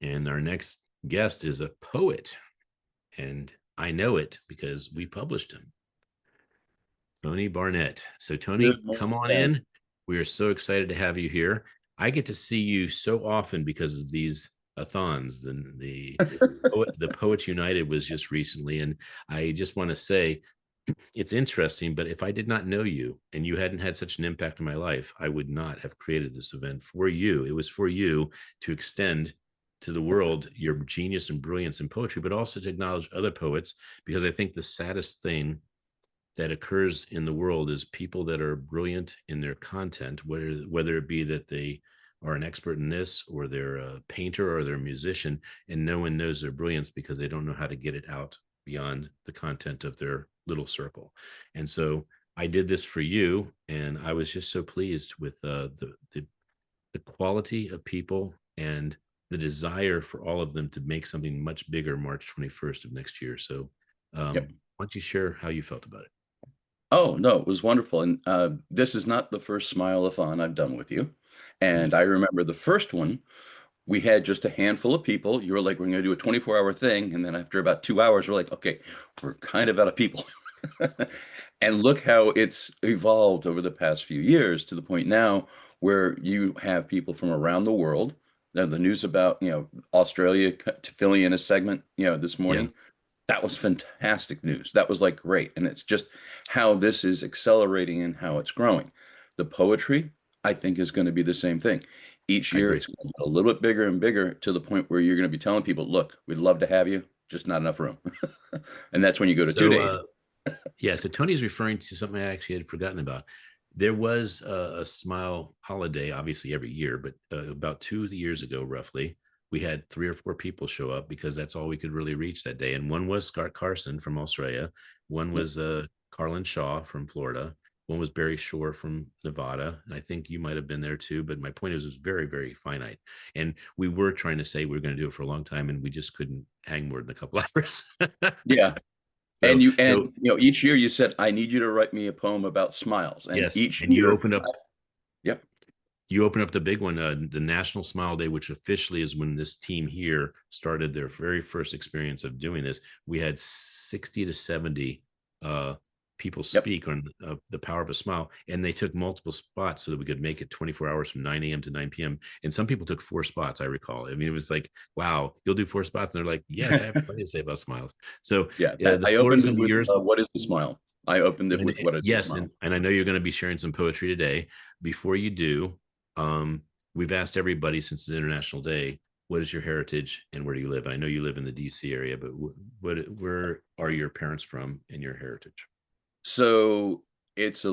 And our next guest is a poet, and I know it because we published him, Tony Barnett. So, Good Tony, morning. come on in. We are so excited to have you here. I get to see you so often because of these athons. And the Poets United was just recently, and I just want to say it's interesting. But if I did not know you and you hadn't had such an impact in my life, I would not have created this event for you. It was for you to extend to the world your genius and brilliance in poetry, but also to acknowledge other poets, because I think the saddest thing that occurs in the world is people that are brilliant in their content, whether it be that they are an expert in this, or they're a painter, or they're a musician, and no one knows their brilliance because they don't know how to get it out beyond the content of their little circle. And so I did this for you, and I was just so pleased with the quality of people and the desire for all of them to make something much bigger March 21st of next year. So Yep. why don't you share how you felt about it? Oh, no, it was wonderful, and, this is not the first Smile-A-Thon I've done with you, and I remember the first one, we had just a handful of people. You were like, "We're gonna do a 24-hour thing," and then after about 2 hours, we're like, "Okay, we're kind of out of people." And look how it's evolved over the past few years to the point now where you have people from around the world. Now, the news about, Australia to Philly in a segment, this Yeah, morning, that was fantastic news. That was, like, great, and it's just how this is accelerating and how it's growing. The poetry, I think, is gonna be the same thing. Each I year, agree. it's gonna get a little bit bigger and bigger to the point where you're gonna be telling people, "Look, we'd love to have you, just not enough room." And that's when you go to 2 So, days. yeah, so Tony's referring to something I actually had forgotten about. There was a Smile holiday, obviously every year, but about 2 years ago, roughly, we had 3 or 4 people show up because that's all we could really reach that day. And one was Scott Carson from Australia, one Yep. was Carlin Shaw from Florida, one was Barry Shore from Nevada, and I think you might have been there too. But my point is, it was very, very finite. And we were trying to say we were going to do it for a long time, and we just couldn't hang more than a couple hours. Yeah, so, so each year you said, "I need you to write me a poem about smiles," and yes, each and year yep. you open up the big one, the National Smile Day, which officially is when this team here started their very first experience of doing this. We had 60 to 70 people Yep. speak on the power of a smile, and they took multiple spots so that we could make it 24 hours from 9 a.m. to 9 p.m. And some people took 4 spots, I recall. I mean, it was like, wow, you'll do 4 spots. And they're like, yes, I have plenty to say about smiles. So Yeah, the I floor is opened going it to be with, yours. "What is a smile?" I opened it And with, "What is a yes, smile?" and I know you're going to be sharing some poetry today. Before you do, we've asked everybody since it's International Day, what is your heritage and where do you live? I know you live in the DC area, but where are your parents from and your heritage? So, it's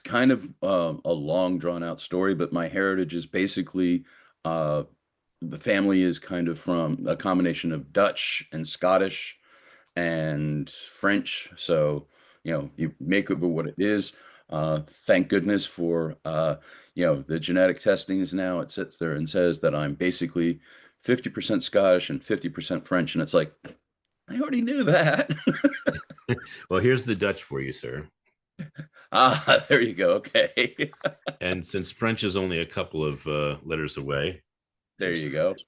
kind of, a long drawn out story, but my heritage is basically, uh, the family is kind of from a combination of Dutch and Scottish and French, so, you make it what it is. Thank goodness for, the genetic testing is now it sits there and says that I'm basically 50% Scottish and 50% French, and it's like, I already knew that. Well, here's the Dutch for you, sir. Ah, there you go, okay. And since French is only a couple of letters away, There here's you the go. Dutch.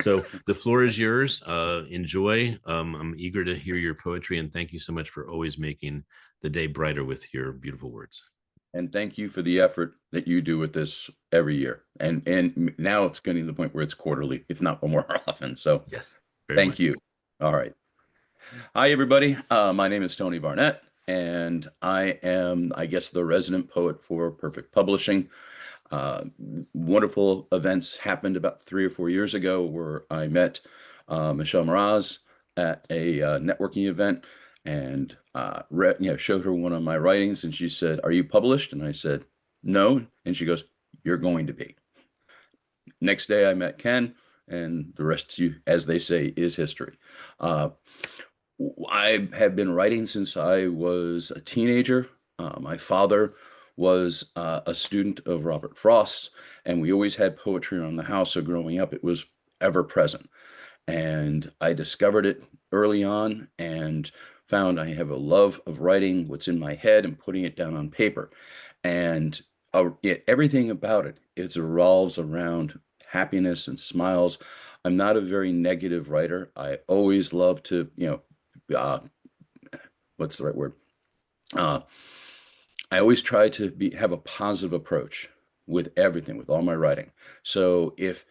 So the floor is yours. Enjoy. I'm eager to hear your poetry, and thank you so much for always making the day brighter with your beautiful words. And thank you for the effort that you do with this every year. And now it's getting to the point where it's quarterly, if not more often. So Yes, very thank much. you. All right. Hi, everybody. My name is Tony Barnett, and I am, I guess, the resident poet for Perfect Publishing. Uh, Wonderful events happened about 3 or 4 years ago where I met Michelle Mras at a networking event and showed her one of my writings, and she said, "Are you published?" And I said, "No," and she goes, "You're going to be." Next day, I met Ken, and the rest, as they say, is history. Uh, I have been writing since I was a teenager. My father was a student of Robert Frost, and we always had poetry around the house. So growing up, it was ever present. And I discovered it early on and found I have a love of writing what's in my head and putting it down on paper. And everything about it is revolves around happiness and smiles. I'm not a very negative writer. I always love to, what's the right word? Uh, I always try to have a positive approach with everything, with all my writing. So if,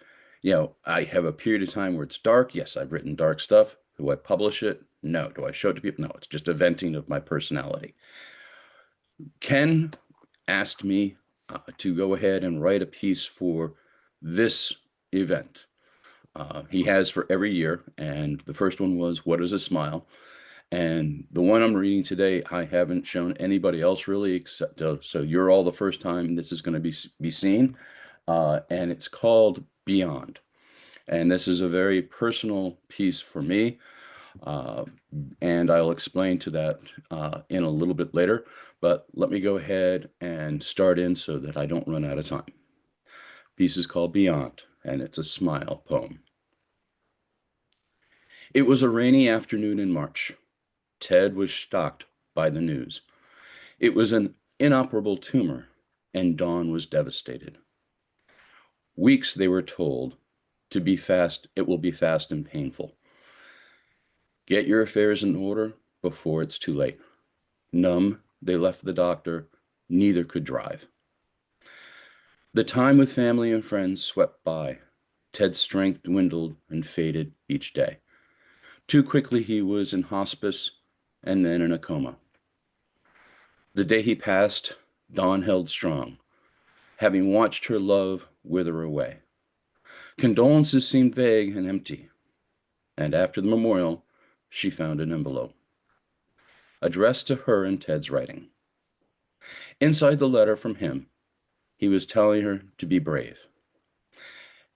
I have a period of time where it's dark, yes, I've written dark stuff. Do I publish it? No. Do I show it to people? No, it's just a venting of my personality. Ken asked me to go ahead and write a piece for this event. He has for every year, and the first one was "What is a Smile?" And the one I'm reading today, I haven't shown anybody else really, except so you're all the first time this is going to be seen, and it's called Beyond. And this is a very personal piece for me, uh, and I'll explain to that in a little bit later. But let me go ahead and start in so that I don't run out of time. Piece is called Beyond, and it's a smile poem. It was a rainy afternoon in March. Ted was shocked by the news. It was an inoperable tumor, and Dawn was devastated. Weeks, they were told, to be fast, it will be fast and painful. Get your affairs in order before it's too late. Numb, they left the doctor. Neither could drive. The time with family and friends swept by. Ted's strength dwindled and faded each day. Too quickly, he was in hospice and then in a coma. The day he passed, Dawn held strong, having watched her love wither away. Condolences seemed vague and empty, and after the memorial, she found an envelope addressed to her in Ted's writing. Inside the letter from him, he was telling her to be brave.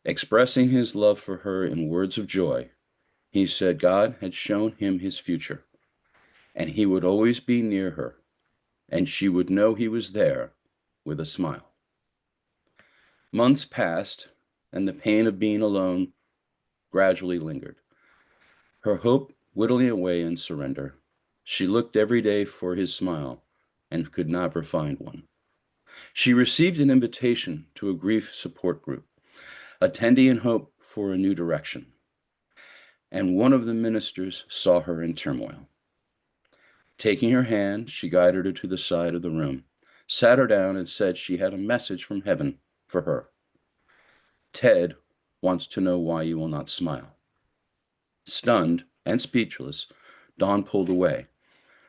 Expressing his love for her in words of joy, he said God had shown him his future, and he would always be near her, and she would know he was there with a smile. Months passed, and the pain of being alone gradually lingered. Her hope whittling away in surrender, she looked every day for his smile and could never find one. She received an invitation to a grief support group, attending in hope for a new direction. And one of the ministers saw her in turmoil. Taking her hand, she guided her to the side of the room, sat her down, and said she had a message from heaven for her. Ted wants to know why you will not smile. Stunned and speechless, Dawn pulled away.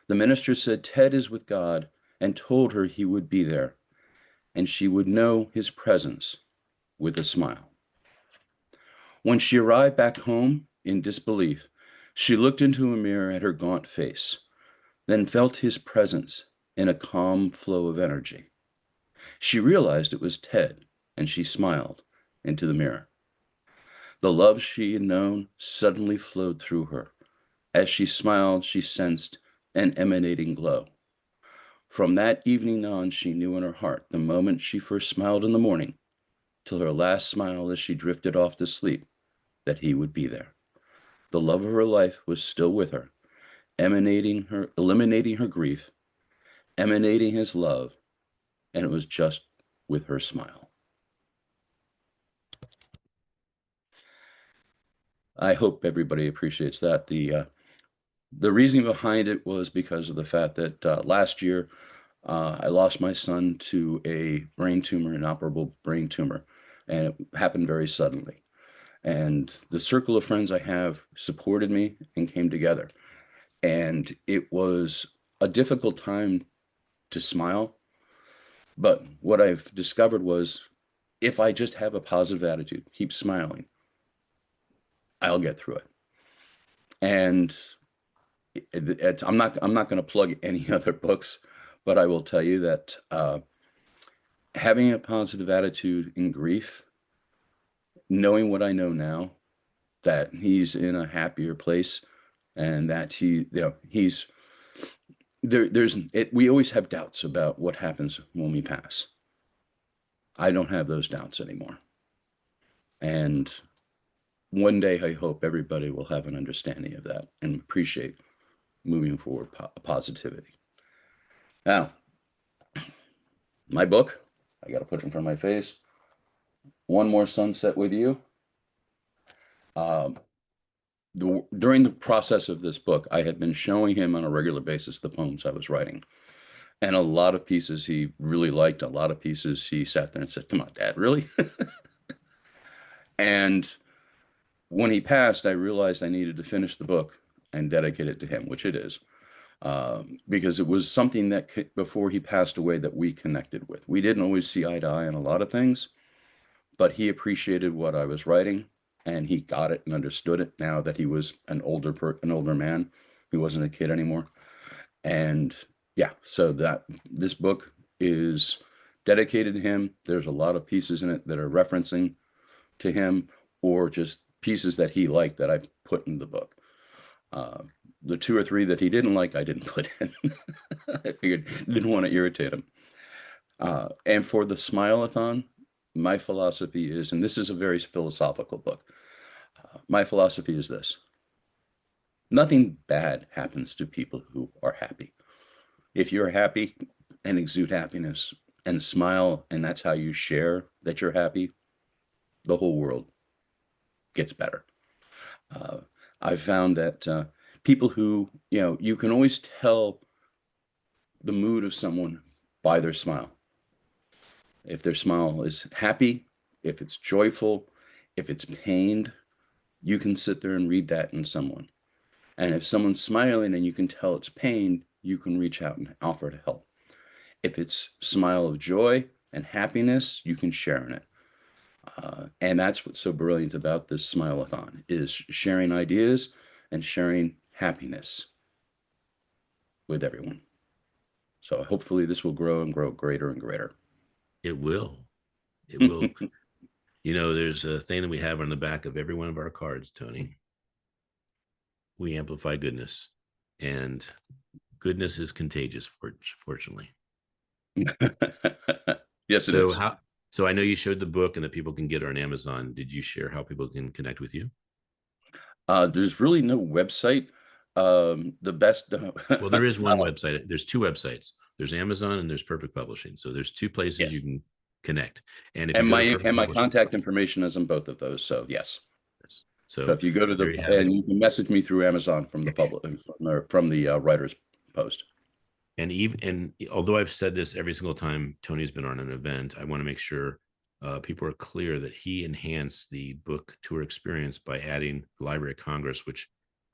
The minister said Ted is with God and told her he would be there, and she would know his presence with a smile. When she arrived back home in disbelief, she looked into a mirror at her gaunt face, then felt his presence in a calm flow of energy. She realized it was Ted, and she smiled into the mirror. The love she had known suddenly flowed through her. As she smiled, she sensed an emanating glow. From that evening on, she knew in her heart, the moment she first smiled in the morning, till her last smile as she drifted off to sleep, that he would be there. The love of her life was still with her, eliminating her grief, emanating his love, and it was just with her smile. I hope everybody appreciates that. The reason behind it was because of the fact that last year I lost my son to a brain tumor, an inoperable brain tumor, and it happened very suddenly. And the circle of friends I have supported me and came together. And it was a difficult time to smile. But what I've discovered was if I just have a positive attitude, keep smiling, I'll get through it. And I'm not going to plug any other books, but I will tell you that having a positive attitude in grief, knowing what I know now, that he's in a happier place, and that he's there. We always have doubts about what happens when we pass. I don't have those doubts anymore, and one day I hope everybody will have an understanding of that and appreciate moving forward positivity. Now, my book, I got to put it in front of my face. One More Sunset with You. Um, During the process of this book, I had been showing him on a regular basis the poems I was writing. And a lot of pieces he really liked, a lot of pieces he sat there and said, "Come on, Dad, really?" And when he passed, I realized I needed to finish the book and dedicate it to him, which it is, because it was something that before he passed away that we connected with. We didn't always see eye to eye on a lot of things, but he appreciated what I was writing, and he got it and understood it now that he was an older man. He wasn't a kid anymore. And yeah, so that this book is dedicated to him. There's a lot of pieces in it that are referencing to him or just pieces that he liked that I put in the book. Uh, the two or three that he didn't like, I didn't put in. I figured didn't want to irritate him. And for the Smile-A-Thon, my philosophy is, and this is a very philosophical book. My philosophy is this: nothing bad happens to people who are happy. If you're happy and exude happiness and smile, and that's how you share that you're happy, the whole world gets better. Uh, I've found that people who, you can always tell the mood of someone by their smile. If their smile is happy, if it's joyful, if it's pained, you can sit there and read that in someone. And if someone's smiling and you can tell it's pain, you can reach out and offer to help. If it's smile of joy and happiness, you can share in it. And that's what's so brilliant about this Smile-A-Thon is sharing ideas and sharing happiness with everyone. So hopefully this will grow and grow greater and greater. It will. It will. There's a thing that we have on the back of every one of our cards, Tony. We amplify goodness, and goodness is contagious, fortunately. Yes, it So is. how? So I know you showed the book and that people can get it on Amazon. Did you share how people can connect with you? There's really no website. The best. Well, there is one website. There's two websites. There's Amazon and there's Perfect Publishing. So there's two places Yes. you can connect. And if you And go to my Perfect Publishing, contact information is on both of those. So yes. yes. So So if you go to there you have it. and you can message me through Amazon from the public from the writer's post. And although I've said this every single time Tony's been on an event, I want to make sure people are clear that he enhanced the book tour experience by adding the Library of Congress, which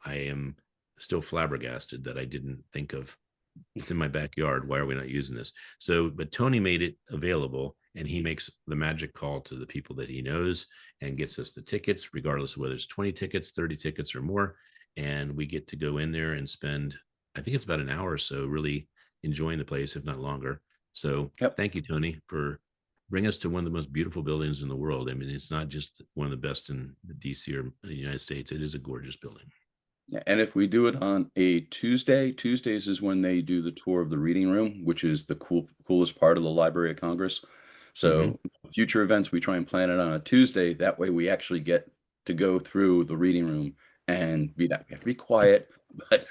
I am still flabbergasted that I didn't think of. It's in my backyard. Why are we not using this? So, but Tony made it available, and he makes the magic call to the people that he knows and gets us the tickets, regardless of whether it's 20 tickets, 30 tickets, or more. And we get to go in there and spend, I think it's about an hour or so, really enjoying the place, if not longer. So, Yep. thank you, Tony, for bringing us to one of the most beautiful buildings in the world. I mean, it's not just one of the best in the DC or the United States, it is a gorgeous building. And if we do it on a Tuesday, Tuesdays is when they do the tour of the reading room, which is the coolest part of the Library of Congress. Mm-hmm. So future events, we try and plan it on a Tuesday. That way we actually get to go through the reading room and we have to be quiet, but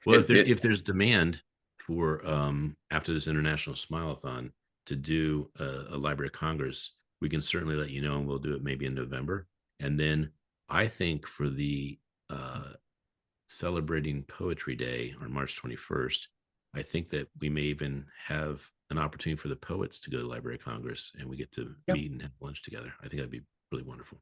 Well, it, it if there's demand for after this International Smile-A-Thon to do a Library of Congress, we can certainly let you know, and we'll do it maybe in November. And then I think for the uh, celebrating Poetry Day on March 21st, I think that we may even have an opportunity for the poets to go to the Library of Congress, and we get to yep. meet and have lunch together. I think that'd be really wonderful.